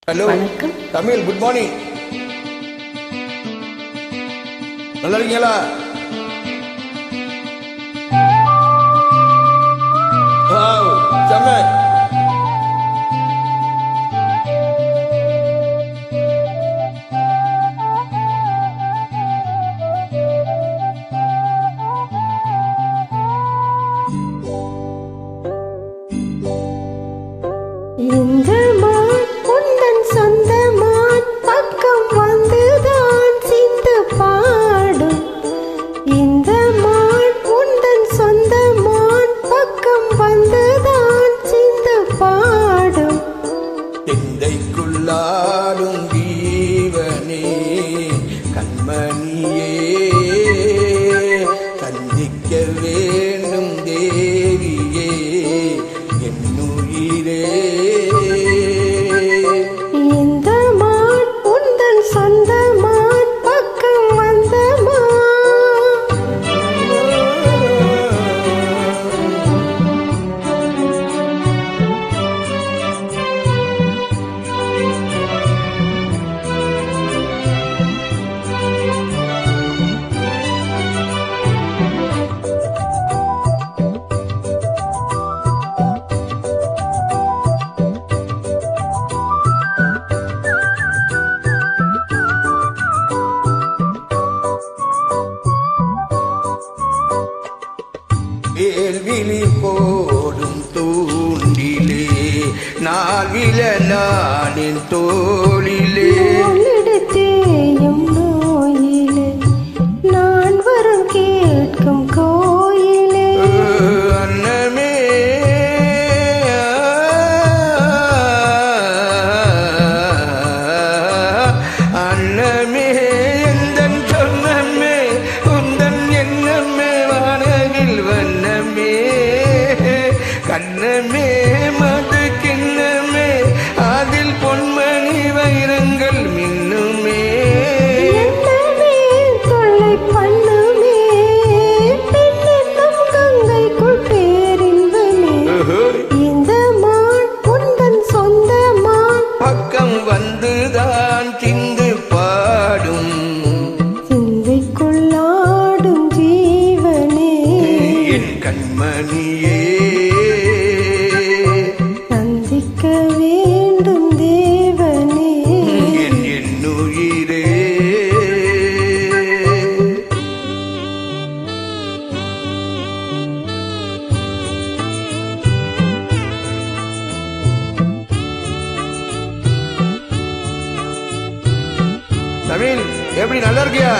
Hello Tamil, good morning. நல்லா இருக்கீங்களா? செம்ம. இந்த மான் உந்தன் சொந்த மான், பக்கம் வந்துதான் சிந்து பாடும். இந்த மான் உந்தன் சொந்த மான், பக்கம் வந்துதான் சிந்து பாடும். எந்தைக்குள்ளாடும் ஜீவனே கண்மணியே, சந்திக்க வேண்டும் தேவியே என்னுயிரே. வேல்விழி போடும் தூண்டிலே, நாவில நாளின் தோளிலே, தேயும் நோயிலே, நான் வரும் கேட்கும் கோயிலே. அன்னமே அன்னமே எந்தன் சொன்னமே, உந்தன் எண்ணமே வானவில் வண்ணமே, கண்ணமே மது கிண்ணமே, அதில் பொன்மணி வைரங்கள் மின்னுமே. தொல்லை பண்ணுமே பெண்ணென்னும் கங்கைக்குள் பேரின்பமே. இந்த மான் உந்தன் சொந்த மான், பக்கம் வந்துதான் சிந்து பாடும். சிந்தைக்குள்ளாடும் ஜீவனே என் கண்மணியே, சந்திக்க வேண்டும் தேவனே என் என்னுயிரே. தமிழ், எப்படி நல்லா இருக்கியா?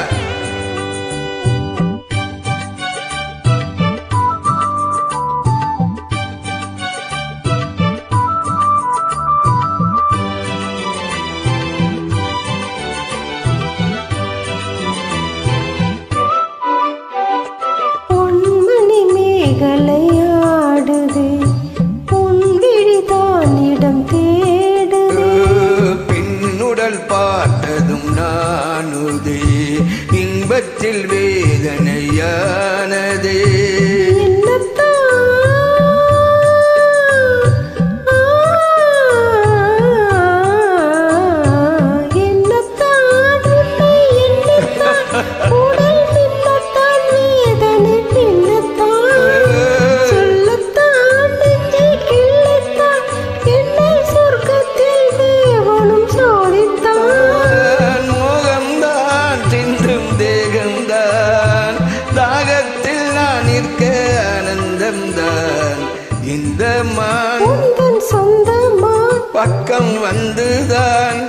பொன்மணி மேகலையாடுது, உன் விழிதான் இடம் தேடுது. பெண்ணுடல் பார்த்ததும் நானுதே, இன்பத்தில் வேதனையானதே. தாகத்தில் நான் இருக்க ஆனந்தம்தான். இந்த மான் உந்தன் சொந்த மான், பக்கம் வந்துதான்